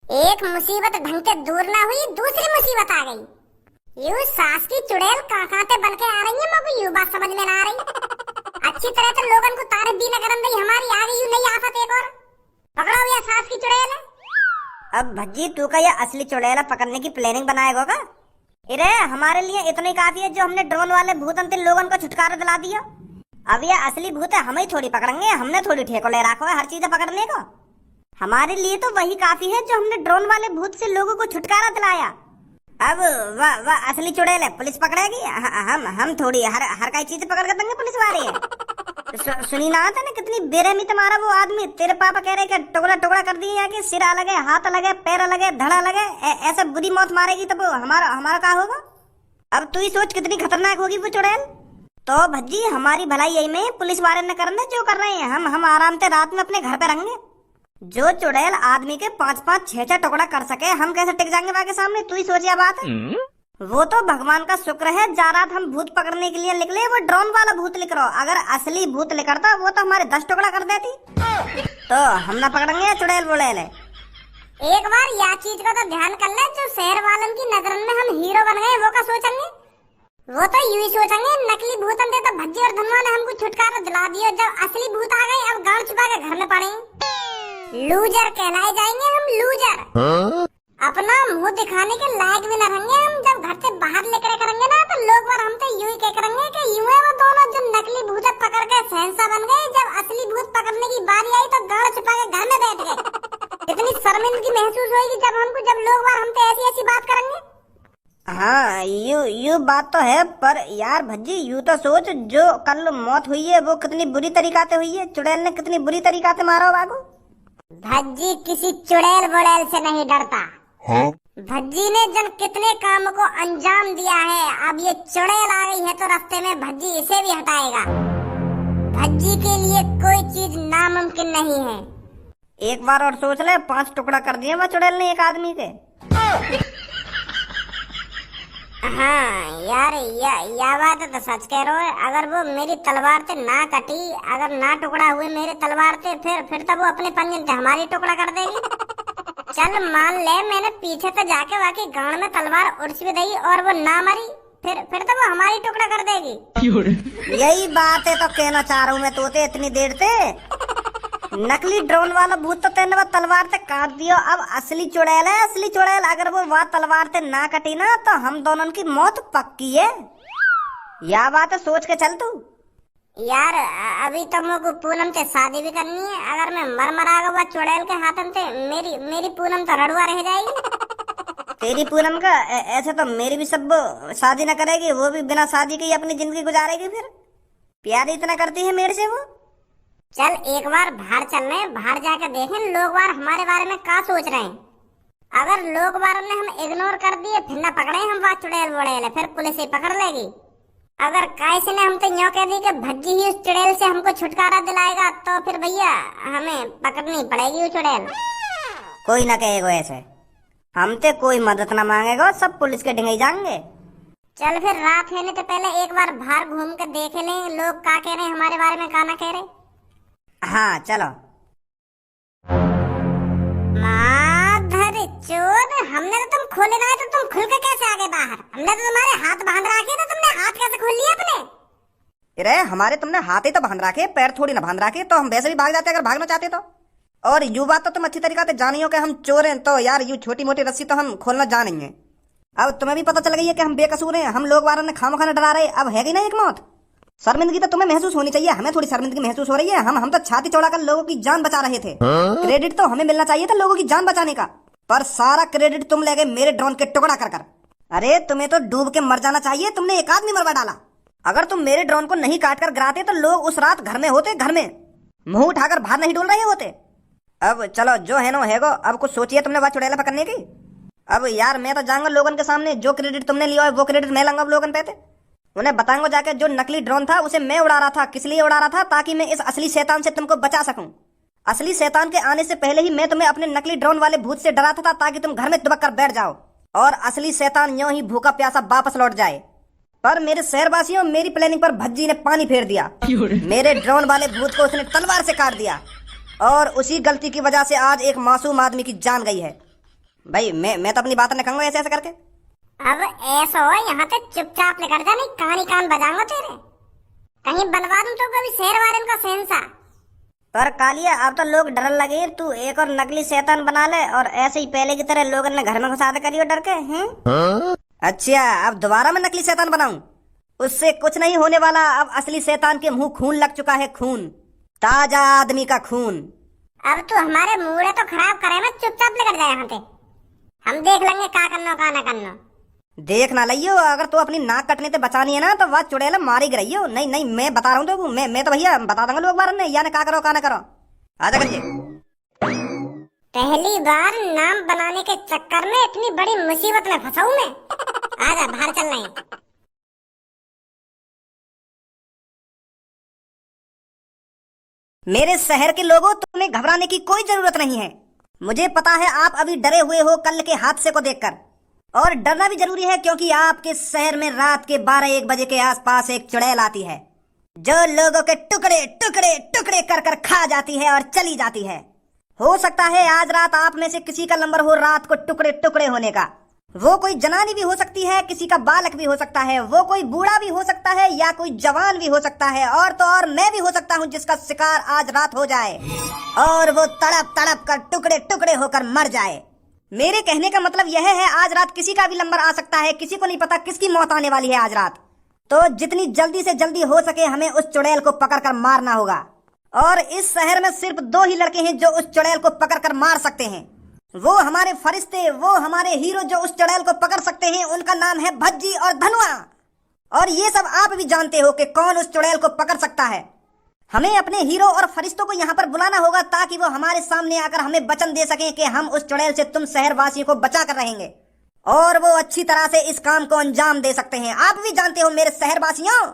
एक मुसीबत ढंग से दूर ना हुई, दूसरी मुसीबत आ गई। यूं सास की चुड़ैल कहाँ से बन के आ रही है, मुझे यूं बात समझ में ना आ रही। अच्छी तरह से लोगन को तारीफ भी न करन दई, हमारी आ गई यूं नई आफत एक और। पकड़ो ये सास की चुड़ैल है। अब भज्जी तू का ये असली चुड़ैल पकड़ने की प्लानिंग बनाएगा का? अरे हमारे लिए इतना ही काफी है जो हमने ड्रोन वाले भूत अंतिम लोगन को छुटकारा दिला दिया। अब ये असली भूत है, हम ही थोड़ी पकड़ेंगे, हमने थोड़ी ठेको ले रखा है हर चीज पकड़ने को। हमारे लिए तो वही काफी है जो हमने ड्रोन वाले भूत से लोगों को छुटकारा दिलाया। अब वाह असली चुड़ैल है, पुलिस पकड़ेगी, हम थोड़ी हर कई चीज पकड़ कर देंगे पुलिस वाले। सुनी ना था ना कितनी बेरहमी तुम्हारा वो आदमी, तेरे पापा कह रहे कि टुकड़ा टुकड़ा कर दिए, कि सिर अलग है, हाथ अलग है, पैर अलग है, धड़ अलग है, ऐसा बुरी मौत मारेगी तब हमारा क्या होगा? अब तू ही सोच कितनी खतरनाक होगी वो चुड़ैल। तो भज्जी हमारी भलाई यही में पुलिस वाले न करने जो कर रहे हैं, हम आराम से रात में अपने घर पे रहेंगे। जो चुड़ैल आदमी के 5-5 6-6 टुकड़ा कर सके, हम कैसे टिक जाएंगे वहाँ के सामने? तू ही सोचिए बात। वो तो भगवान का शुक्र है जा रात हम भूत पकड़ने के लिए निकले, वो ड्रोन वाला भूत लिख रहा। अगर असली भूत लिखता वो तो हमारे 10 टुकड़ा कर देती। तो हम ना पकड़ेंगे चुड़ैल बुड़ैल है। एक बार यह चीज का तो ध्यान कर ले, जो शहर वालों की नजर में हम हीरो बन गए वो का सोचेंगे? वो तो यूं ही सोचेंगे नकली भूत अंदर तो भज्जी और धनवा ने हमको छुटकारा दिला दिया, जब असली भूत आ गए अब गांव छुपा के घर में पड़े। लूजर कहलाए जाएंगे हम, लूजर। अपना मुंह दिखाने के लायक भी न रहेंगे हम। जब घर से बाहर लेकर करेंगे ना तो लोग बार हम तो यूं ही कह करेंगे कि यूं है वो दोनों जो नकली भूत पकड़ के शहंशाह बन गए, जब असली भूत पकड़ने की बारी आई तो गांव छुपा के घर में बैठ गए। कितनी शर्मिंदगी महसूस होगी जब लोग बार हम तो ऐसी बात करेंगे। हाँ यू बात तो है, पर यार भज्जी यू तो सोच जो कल मौत हुई है वो कितनी बुरी तरीका से हुई है। चुड़ैल ने कितनी बुरी तरीका से मारा बागो। भज्जी किसी चुड़ैल बुड़ैल से नहीं डरता। हाँ? भज्जी ने जन कितने काम को अंजाम दिया है, अब ये चुड़ैल आ गई है तो रास्ते में भज्जी इसे भी हटाएगा। भज्जी के लिए कोई चीज नामुमकिन नहीं है। एक बार और सोच ले, 5 टुकड़ा कर दिए वो चुड़ैल ने एक आदमी के। हाँ यार या बात तो सच कह रहे हो। अगर वो मेरी तलवार से ना कटी, अगर ना टुकड़ा हुए मेरे तलवार से, फिर तो वो अपने पंजे से हमारी टुकड़ा कर देगी। चल मान ले मैंने पीछे से जाके वाकई गांड में तलवार उड़स भी दी और वो ना मरी, फिर तो वो हमारी टुकड़ा कर देगी। यही बात है तो कहना चाह रहा हूँ मैं तोते इतनी देर से। नकली ड्रोन वाला भूत तो तेने वो तलवार से काट दियो, अब असली चुड़ैल है। असली चुड़ैल अगर वो वहाँ तलवार से ना कटी ना तो हम दोनों की मौत पक्की है। यह बात है, सोच के चल तू। यार अभी तो मुझको पूनम से शादी भी करनी है। अगर मैं मर आ गया चुड़ैल के हाथन से, मेरी पूनम तो रड़ुआ रह जाएगी। तेरी पूनम का ऐसे तो मेरी भी सब शादी न करेगी, वो भी बिना शादी के ही अपनी जिंदगी गुजारेगी। फिर प्यार इतना करती है मेरे से वो। चल एक बार बाहर चल रहे हैं, बाहर जाकर देखें लोग बार हमारे बारे में क्या सोच रहे हैं। अगर लोग बार ने हम इग्नोर कर दिए, फिर न पकड़े हम बात चुड़ैल बुड़ैल, फिर पुलिस ही पकड़ लेगी। अगर कैसे ने हम तो यूँ कह दी कि भज्जी ही उस चुड़ैल से हमको छुटकारा दिलाएगा, तो फिर भैया हमें पकड़नी पड़ेगी वो चुड़ैल। कोई ना कहेगा ऐसे, हमसे कोई मदद न मांगेगा, सब पुलिस के ढिंगे जाएंगे। चल फिर रात होने से पहले एक बार बाहर घूम कर देख लें लोग क्या कह रहे हैं हमारे बारे में, क्या ना कह रहे। हाँ चलो। माधर चोर, हमने तो तुम खोले ना तो तुम खुल के कैसे आ गए बाहर? हमने तो तुम्हारे हाथ बांध रखे थे, तुमने हाथ कैसे खोल लिए अपने? अरे हमारे तुमने हाथ ही तो बांध रखे, पैर थोड़ी ना बांध रखे, तो हम वैसे भी भाग जाते अगर भागना चाहते तो। और यू बात तो तुम अच्छी तरीका से जानी हो कि हम चोर हैं, तो यार यू छोटी मोटी रस्सी तो हम खोलना जानेंगे। अब तुम्हें भी पता चल गई है कि हम बेकसूर हैं, हम लोग वालों ने खामखाना डरा रहे। अब है कि ना एक मौत, शर्मिंदगी तो तुम्हें महसूस होनी चाहिए, हमें थोड़ी शर्मिंदगी महसूस हो रही है। हम तो छाती चौड़ा कर लोगों की जान बचा रहे थे। क्रेडिट तो हमें मिलना चाहिए था लोगों की जान बचाने का, पर सारा क्रेडिट तुम ले गए मेरे ड्रोन के टुकड़ा कर। अरे तुम्हें तो डूब के मर जाना चाहिए, तुमने एक आदमी मरवा डाला। अगर तुम मेरे ड्रोन को नहीं काट कर गिराते तो लोग उस रात घर में होते, घर में मुंह उठाकर बाहर नहीं डोल रहे होते। अब चलो जो है नो है गो, अब कुछ सोचिए तुमने बात चुड़ैल पकड़ने की। अब यार मैं तो जाऊंगा लोगन के सामने, जो क्रेडिट तुमने लिया है वो क्रेडिट मैं लाऊंगा लोगन पे। उन्हें बताऊंगा जाके जो नकली ड्रोन था उसे मैं उड़ा रहा था, किस लिए उड़ा रहा था, ताकि मैं इस असली शैतान से तुमको बचा सकूं। असली शैतान के आने से पहले ही मैं तुम्हें अपने नकली ड्रोन वाले भूत से डराता था, ताकि तुम घर में दुबक कर बैठ जाओ और असली शैतान यूं ही भूखा प्यासा वापस लौट जाए। पर मेरे शहरवासियों, मेरी प्लानिंग पर भज्जी ने पानी फेर दिया। मेरे ड्रोन वाले भूत को उसने तलवार से काट दिया और उसी गलती की वजह से आज एक मासूम आदमी की जान गई है। भाई मैं तो अपनी बात नहीं कहूंगा ऐसे ऐसे करके। अब ऐसा हो यहाँ से चुपचाप निकल जा, नहीं कान ही कान बजाऊंगा तेरे। कहीं बनवा दूं तो कभी शेर वाले का शहंशाह। पर कालिया अब तो लोग डरने लगे, तू एक और नकली शैतान बना ले और ऐसे ही पहले की तरह लोगों ने घर में घुसा दे करियो डर के हैं। अच्छा अब दोबारा मैं नकली शैतान बनाऊं? उससे कुछ नहीं होने वाला। अब असली शैतान के मुंह खून लग चुका है, खून, ताजा आदमी का खून। अब तू हमारे मूड तो खराब करे ना, चुपचाप निकल जाए यहाँ से। हम देख लेंगे का करना का ना करना। देख ना लियो, अगर तू अपनी नाक कटने से बचानी है ना तो वह चुड़ैल मारी गिरइयो। नहीं नहीं मैं बता रहा हूँ तो मैं तो भैया बता दूंगा लोग बार में या ना का करो का ना करो। आजा करिए। पहली बार नाम बनाने के चक्कर में इतनी बड़ी मुसीबत में फंसा हूं मैं। आजा बाहर चल रहे हैं। मेरे शहर के लोगों, तुम्हें घबराने की कोई जरूरत नहीं है। मुझे पता है आप अभी डरे हुए हो कल के हादसे को देखकर, और डरना भी जरूरी है क्योंकि आपके शहर में रात के 12-1 बजे के आसपास एक चुड़ैल आती है जो लोगों के टुकड़े टुकड़े टुकड़े कर कर खा जाती है और चली जाती है। हो सकता है आज रात आप में से किसी का नंबर हो रात को टुकड़े टुकड़े होने का। वो कोई जनानी भी हो सकती है, किसी का बालक भी हो सकता है, वो कोई बूढ़ा भी हो सकता है या कोई जवान भी हो सकता है, और तो और मैं भी हो सकता हूँ जिसका शिकार आज रात हो जाए और वो तड़प तड़प कर टुकड़े टुकड़े होकर मर जाए। मेरे कहने का मतलब यह है आज रात किसी का भी नंबर आ सकता है, किसी को नहीं पता किसकी मौत आने वाली है आज रात। तो जितनी जल्दी से जल्दी हो सके हमें उस चुड़ैल को पकड़कर मारना होगा। और इस शहर में सिर्फ 2 ही लड़के हैं जो उस चुड़ैल को पकड़कर मार सकते हैं। वो हमारे फरिश्ते, वो हमारे हीरो जो उस चुड़ैल को पकड़ सकते हैं। उनका नाम है भज्जी और धनुआ। और ये सब आप भी जानते हो कि कौन उस चुड़ैल को पकड़ सकता है। हमें अपने हीरो और फरिश्तों को यहाँ पर बुलाना होगा ताकि वो हमारे सामने आकर हमें वचन दे सकें कि हम उस चुड़ैल से तुम शहरवासियों को बचा कर रहेंगे और वो अच्छी तरह से इस काम को अंजाम दे सकते हैं। आप भी जानते हो मेरे शहरवासियों,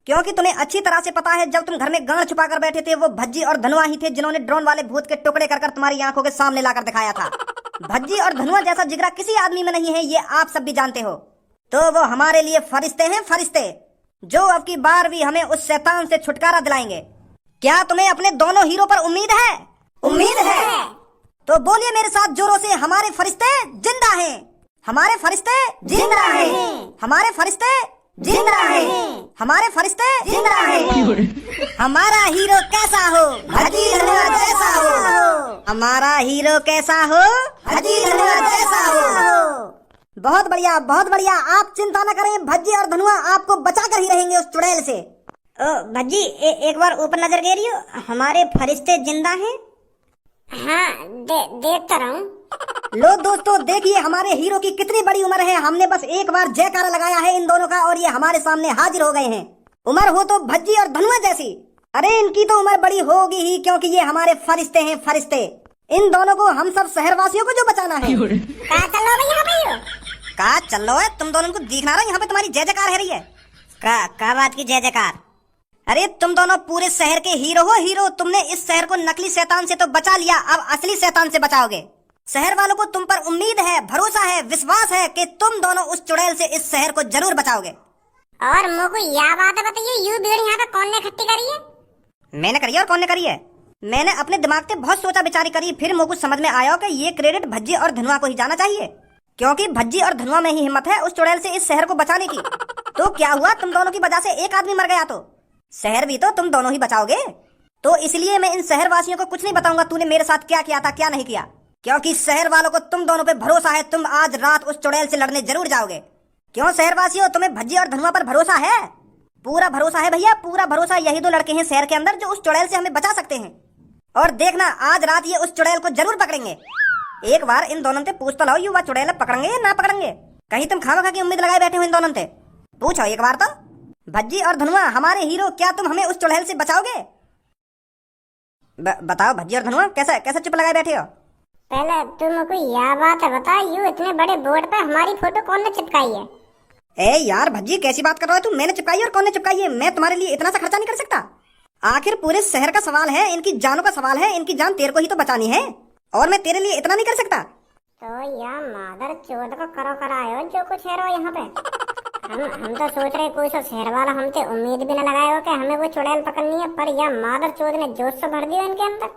क्योंकि तुम्हें अच्छी तरह से पता है जब तुम घर में गांड छुपा कर बैठे थे वो भज्जी और धनुआ ही थे जिन्होंने ड्रोन वाले भूत के टुकड़े कर तुम्हारी आंखों के सामने लाकर दिखाया था। भज्जी और धनुआ जैसा जिगरा किसी आदमी में नहीं है, ये आप सब भी जानते हो। तो वो हमारे लिए फरिश्ते हैं, फरिश्ते जो अब की बार भी हमें उस शैतान से छुटकारा दिलाएंगे। क्या तुम्हें अपने दोनों हीरो पर उम्मीद है? उम्मीद है तो बोलिए मेरे साथ जोरों से, हमारे फरिश्ते जिंदा हैं, हमारे फरिश्ते जिंदा हैं, हमारे फरिश्ते जिंदा हैं, हमारे फरिश्ते जिंदा हैं। हमारा हीरो कैसा हो? भज्जी धनुआ जैसा हो। हमारा हीरो कैसा हो? भज्जी धनुआ जैसा हो। बहुत बढ़िया, बहुत बढ़िया। आप चिंता न करें, भज्जी और धनुआ आपको बचा कर ही रहेंगे उस चुड़ैल से। ओ भज्जी एक बार ऊपर नजर गेरियो, हमारे फरिश्ते जिंदा हैं। हाँ देखता रहूं। लो दोस्तों देखिए हमारे हीरो की कितनी बड़ी उम्र है। हमने बस एक बार जयकारा लगाया है इन दोनों का और ये हमारे सामने हाजिर हो गए हैं। उम्र हो तो भज्जी और धनुआ जैसी। अरे इनकी तो उम्र बड़ी होगी ही क्योंकि ये हमारे फरिश्ते हैं, फरिश्ते। इन दोनों को हम सब शहरवासियों को जो बचाना है। कहाँ चल रहे हो यहाँ पे? कहाँ चल रहा है? तुम दोनों को दिखना रहा यहाँ पे तुम्हारी जय जयकार है रही है। का बात की जय जयकार? अरे तुम दोनों पूरे शहर के हीरो हो, हीरो। तुमने इस शहर को नकली शैतान से तो बचा लिया, अब असली शैतान से बचाओगे। शहर वालों को तुम पर उम्मीद है, भरोसा है, विश्वास है कि तुम दोनों उस चुड़ैल से इस शहर को जरूर बचाओगे। और मुझको यह बात बताइए, यू भीड़ यहाँ पे कौन ने इकट्ठी करी है? मैंने करी है। और कौन ने करी है? मैंने अपने दिमाग से बहुत सोचा विचारी करी, फिर मुझको समझ में आया कि ये क्रेडिट भज्जी और धनुआ को ही जाना चाहिए क्योंकि भज्जी और धनुआ में ही हिम्मत है उस चुड़ैल से इस शहर को बचाने की। तो क्या हुआ, तुम दोनों की वजह से एक आदमी मर गया तो शहर भी तो तुम दोनों ही बचाओगे। तो इसलिए मैं इन शहरवासियों को कुछ नहीं बताऊंगा तूने मेरे साथ क्या किया था क्या नहीं किया, क्योंकि शहर वालों को तुम दोनों पे भरोसा है। तुम आज रात उस चुड़ैल से लड़ने जरूर जाओगे। क्यों शहरवासियों, तुम्हें भज्जी और धनुआ पर भरोसा है? पूरा भरोसा है भैया, पूरा भरोसा। यही 2 लड़के हैं शहर के अंदर जो उस चुड़ैल से हमें बचा सकते हैं। और देखना आज रात ये उस चुड़ैल को जरूर पकड़ेंगे। एक बार इन दोनों से पूछ तो लाओ, युवा चुड़ैल पकड़ेंगे या ना पकड़ेंगे? कहीं तुम खामखा की उम्मीद लगाए बैठे हो इन दोनों से? पूछो एक बार तो। भज्जी और धनुआ हमारे हीरो, क्या तुम हमें उस चुड़ैल से बचाओगे? बताओ भज्जी और धनुआ, कैसा चुप लगाए बैठे हो? पहले तुमको यह बात बता, यू इतने बड़े बोर्ड पे हमारी फोटो कौन ने चिपकाई है? ए यार भज्जी कैसी बात कर रहा है तू? मैंने चिपकाई और कौन ने चिपकाई है? मैं तुम्हारे लिए इतना सा खर्चा नहीं कर सकता। आखिर पूरे शहर का सवाल है, इनकी जानों का सवाल है। इनकी जान तेरे को ही तो बचानी है और मैं तेरे लिए इतना नहीं कर सकता। तो या मादर चोद को करो करायो जो कुछ है रो यहाँ पे। हम तो सोच रहे कोई सा शहर वाला हमसे उम्मीद भी न लगाए हो कि हमें वो चुड़ैल पकड़नी है, पर यह मादर चोद ने जोश से भर दिया इनके अंदर।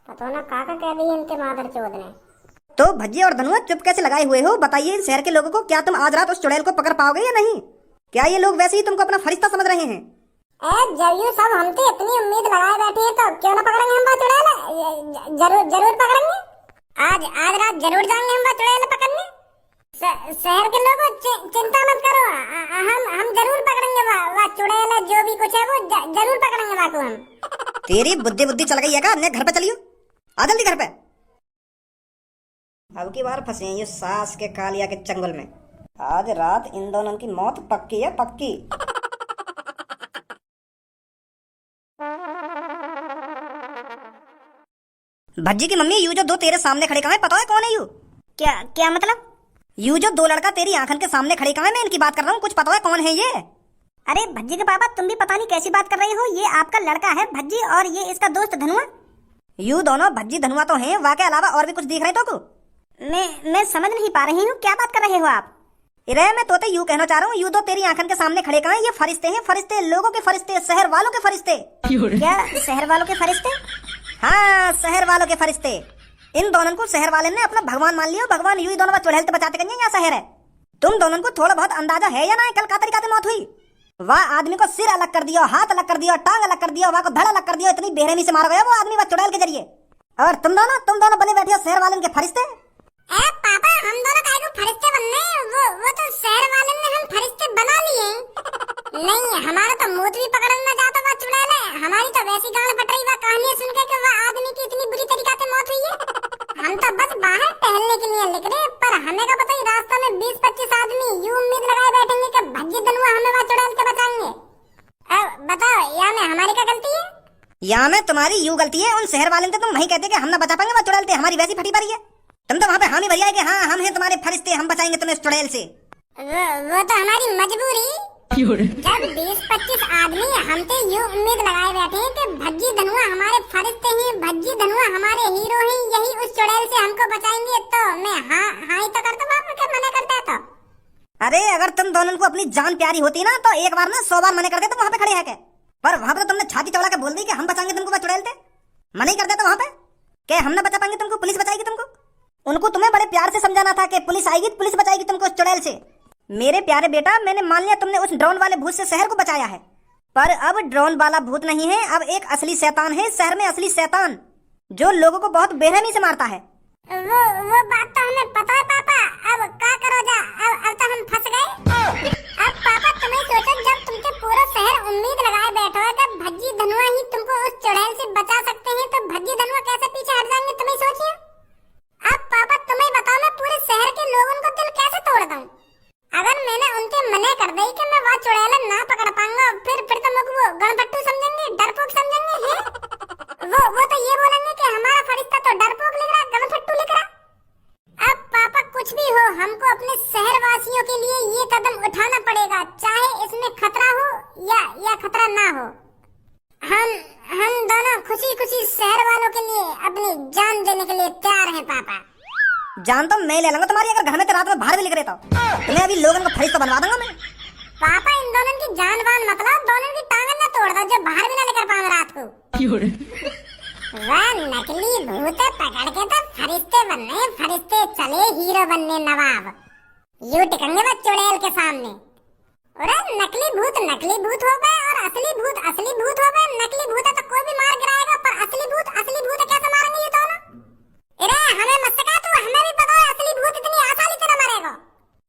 पता ना काका कह दी इनके मादर चोद ने। तो भज्जी और धनुआ चुप कैसे लगाए हुए हो? बताइए इन शहर के लोगों को, क्या तुम आज रात उस चुड़ैल को पकड़ पाओगे या नहीं? क्या ये लोग वैसे ही तुमको अपना फरिश्ता समझ रहे हैं? जब यू सब हम तो इतनी उम्मीद लगाए बैठे हैं तो क्यों ना पकड़ेंगे हम वो चुड़ैल? जरूर जरूर पकड़ेंगे। आज रात जरूर जाएंगे हम वो चुड़ैल पकड़ने। शहर के लोगों चिंता मत करो, हम जरूर पकड़ेंगे वो चुड़ैल, जो भी कुछ है वो जरूर पकड़ेंगे वो को हम। तेरी बुद्धि चल गई है क्या? अपने घर पे चलियो, आ जल्दी घर पे। अब की बार फंसे हैं ये सास के कालिया के चंगुल में। आज रात इन दोनों की मौत पक्की है, पक्की। भज्जी की मम्मी, यू जो दो तेरे सामने खड़े कहाँ है? पता है कौन है यू? क्या मतलब? यू जो दो लड़का तेरी आंखन के सामने खड़े कहाँ है? मैं इनकी बात कर रहा हूँ, कुछ पता है कौन है ये? अरे भज्जी के पापा, तुम भी पता नहीं कैसी बात कर रही हो। ये आपका लड़का है भज्जी और ये इसका दोस्त धनुआ। यू दोनों भज्जी धनुआ तो हैं, वाके अलावा और भी कुछ दिख रहे तो को? मैं समझ नहीं पा रही हूँ, क्या बात कर रहे हो आप? इरे मैं तोते यू कहना चाह रहा हूँ, यू दो तेरी आंखन के सामने खड़े कहाँ है? ये फरिश्ते हैं, फरिश्ते, लोगों के फरिश्ते, शहर वालों के फरिश्ते। क्या शहर वालों के फरिश्ते? हाँ, शहर वालों के फरिश्ते। इन दोनों को शहर वाले ने अपना भगवान मान लिया। भगवान यू ही दोनों चुड़ैल से बचाते कहीं, यहाँ शहर है। तुम दोनों को थोड़ा बहुत अंदाजा है या ना? कल का तरीका से मौत हुई। वह आदमी को सिर अलग कर दिया, हाथ अलग कर दिया, टांग अलग कर दिया, वह को धड़ अलग कर दिया। इतनी बेरहमी से मारा गया वो आदमी वह चुड़ैल के जरिए। और तुम दोनों बने बैठे हो शहर वाले के फरिश्ते। पापा, हम दोनों काहे को फरिश्ते बनने हैं? वो तो शहर वाले ने हम फरिश्ते बना लिए। नहीं, हमारा तो मूत भी पकड़ना चाहता था चुड़ैल है। हमारी तो वैसी गाल फट रही, वह कहानी सुन के कि वह आदमी की इतनी बुरी तरीका से मौत हुई है। हम तो बस बाहर टहलने के लिए निकले, पर हमें क्या पता रास्ता में 20-25 आदमी यूं उम्मीद लगाए बैठेंगे कि भज्जी धनुआ हमें वहाँ चुड़ैल से बचाएंगे। अब बताओ, या में हमारी क्या गलती है? या में तुम्हारी यू गलती है। उन शहर वाले तो तुम वही कहते कि हम ना बचा पाएंगे, वह चुड़ैल से हमारी वैसी फटी पड़ी है। तुम तो वहाँ पे हामी भरिया कि हाँ हम हैं तुम्हारे फरिश्ते, हम बचाएंगे तुम्हें इस चुड़ैल से। वो तो हमारी मजबूरी। जब 20-25 आदमी हम तो यूं उम्मीद लगाए बैठे हैं कि भज्जी धनुआ हमारे फरिश्ते हैं, भज्जी धनुआ हमारे हीरो हैं, यही उस चुड़ैल से हमको बचाएंगे, तो मैं हाँ ही तो करता हूँ, क्या मना करता है तो? अरे अगर तुम दोनों को अपनी जान प्यारी होती ना तो एक बार ना 100 बार मना करते तुम वहाँ पे खड़े है के। पर वहाँ पे तुमने छाती चौड़ा के बोल दी कि हम बचाएंगे तुमको वह चुड़ैल से। मना ही कर देता वहाँ पे कि हम ना बचा पाएंगे तुमको, पुलिस बचाएगी तुमको। उनको तुम्हें बड़े प्यार से समझाना था कि पुलिस आएगी, पुलिस बचाएगी तुमको उस चुड़ैल से। मेरे प्यारे बेटा, मैंने मान लिया तुमने उस ड्रोन वाले भूत से शहर को बचाया है, पर अब ड्रोन वाला भूत नहीं है, अब एक असली शैतान है शहर में, असली शैतान जो लोगों को बहुत बेरहमी से मारता है। वो बात तो हमें पता है पापा। अब क्या करो जा, अब तो हम फंस गए। अब पापा तुम्हें सोचो, जब तुमके पूरा शहर उम्मीद लगाए बैठा है कि भज्जी धनुआ ही तुमको उस चुड़ैल से बचा सकते हैं, तो भज्जी धनुआ कैसे पीछे हट जाएंगे तुम्हें सोचिए। अब पापा तुम्हें बताओ, मैं पूरे शहर के लोगों को दिल कैसे तोड़ दूं? अगर मैंने उनके मना कर दी कि मैं वह चुड़ैल ना पकड़ पाऊंगा, फिर तो मुझे वो गणपट्टू समझेंगे, डरपोक समझेंगे हैं। वो तो ये बोलेंगे कि हमारा फरिश्ता तो डरपोक लिख रहा, गणपट्टू लिख रहा। अब पापा कुछ भी हो, हमको अपने शहर वासियों के लिए ये कदम उठाना पड़ेगा, चाहे इसमें खतरा हो या खतरा ना हो। हम दोनों खुशी खुशी शहर वालों के लिए अपनी जान देने के लिए तैयार हैं पापा। जान तो मैं ले लूंगा तुम्हारी, अगर घर में रात में बाहर भी लिख रहे तो तुम्हें अभी लोगों को फरिश्ता बनवा दूंगा मैं। पापा इन दोनों की जान वान मतलब दोनों की टांगन ना तोड़ दो, जो बाहर भी ना लेकर पाऊंगा रात को। वह नकली भूत पकड़ के तो फरिश्ते बनने, फरिश्ते चले हीरो बनने नवाब। यूं टिकेंगे वो चुड़ैल के सामने। अरे नकली भूत हो गए और असली भूत हो गए। नकली भूत है तो कोई भी मार गिराएगा, पर असली भूत कैसे मारेंगे ये दोनों? अरे हमें मत सिखा तू, हमें भी पता है असली भूत इतनी आसानी से न मरेगा।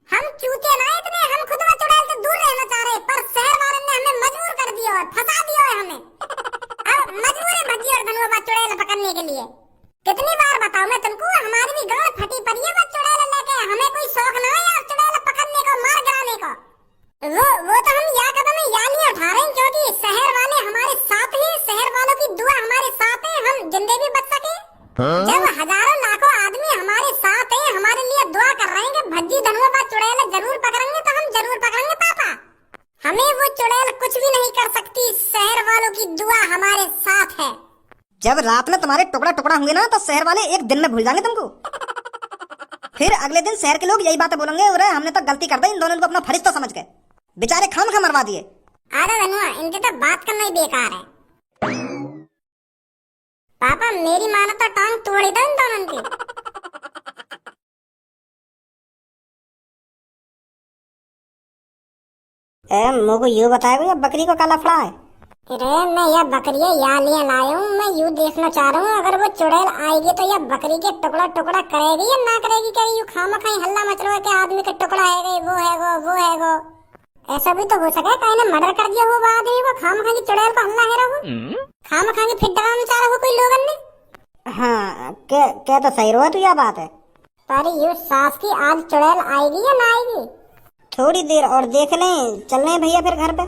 हम चूतिए ना इतने, हम खुद वो चुड़ैल से दूर रहना चाह रहे, पर शहर वालों ने हमें मजबूर कर दिया और फंसा दिया है हमें। अब मजबूर है भज्जी और धनुआ चुड़ैल पकड़ने के लिए। कितनी बार बताऊं मैं तुमको, हमारी भी गांड फटी पड़ी है वो चुड़ैल लेके। हमें कोई शौक ना है यार चुड़ैल पकड़ने का, मार गिराने का। वो तो हम या कदम या नहीं उठा रहे, क्योंकि शहर वाले हमारे साथ हैं, शहर वालों की दुआ हमारे साथ है, हम जिंदे भी बच सके। जब हजारों लाखों आदमी हमारे साथ हैं, हमारे लिए दुआ कर रहे हैं कि भज्जी धनुआ चुड़ैल जरूर पकड़ेंगे, तो हम जरूर पकड़ेंगे पापा। हमें वो चुड़ैल कुछ भी नहीं कर सकती, शहर वालों की दुआ हमारे साथ है। जब रात में तुम्हारे टुकड़ा टुकड़ा होंगे ना, तो शहर वाले एक दिन में भूल जाएंगे तुमको। फिर अगले दिन शहर के लोग यही बातें बोलेंगे, अरे हमने तो गलती कर दी, इन दोनों को अपना फरिश्ता समझ के बेचारे खाम मरवा दिए। अरे धनुआ, इनके तो बात करना ही बेकार है। पापा मेरी मानो तो टांग तोड़ ही दो इन दोनों की। मुझको यूं बताएगा या बकरी को काला फड़ा है? अरे मैं यह बकरियां यहाँ लिए लाया हूँ, मैं यूँ देखना चाह रहा हूँ अगर वो चुड़ैल आएगी तो यह बकरी के टुकड़ा टुकड़ा करेगी या ना करेगी। क्या यूँ खामा खाई हल्ला मच रहा है कि आदमी का टुकड़ा है गई, वो है वो है वो। ऐसा भी तो हो सके कहीं ने मर्डर कर दिया हो वो आदमी को, खामा खा की चुड़ैल को हल्ला है रहो, खामा खा की फिर डराना चाह रहा हो कोई लोगन ने। हाँ क्या तो सही रहो, तो यह बात है। पर यूँ सास की आज चुड़ैल आएगी या ना आएगी? थोड़ी देर और देख लें, चल रहे भैया फिर घर पे।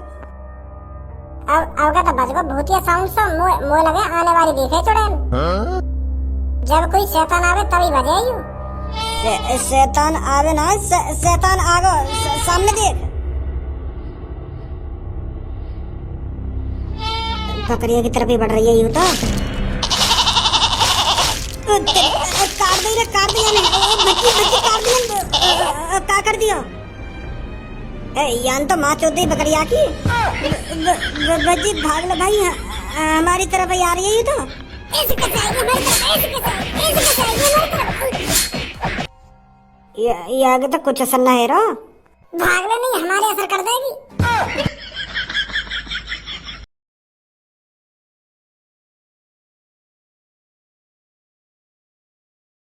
अब का तो बजगो भूतिया साउंड से मोह लगे आने वाली देखे चुड़ैल। जब कोई शैतान आवे तभी बजे यूँ। शैतान आवे ना, शैतान आगो सामने देख। बकरियों की तरफ ही बढ़ रही है यूँ तो। काट दिया ने बच्ची काट दिया। क्या कर दिया? यान तो माँ चौधरी बकरिया की बच्ची भाग लो भाई, हमारी तरफ ही आ रही है ये तो। ये आगे तो कुछ असर ना है रो। भाग ले नहीं हमारे असर कर देगी।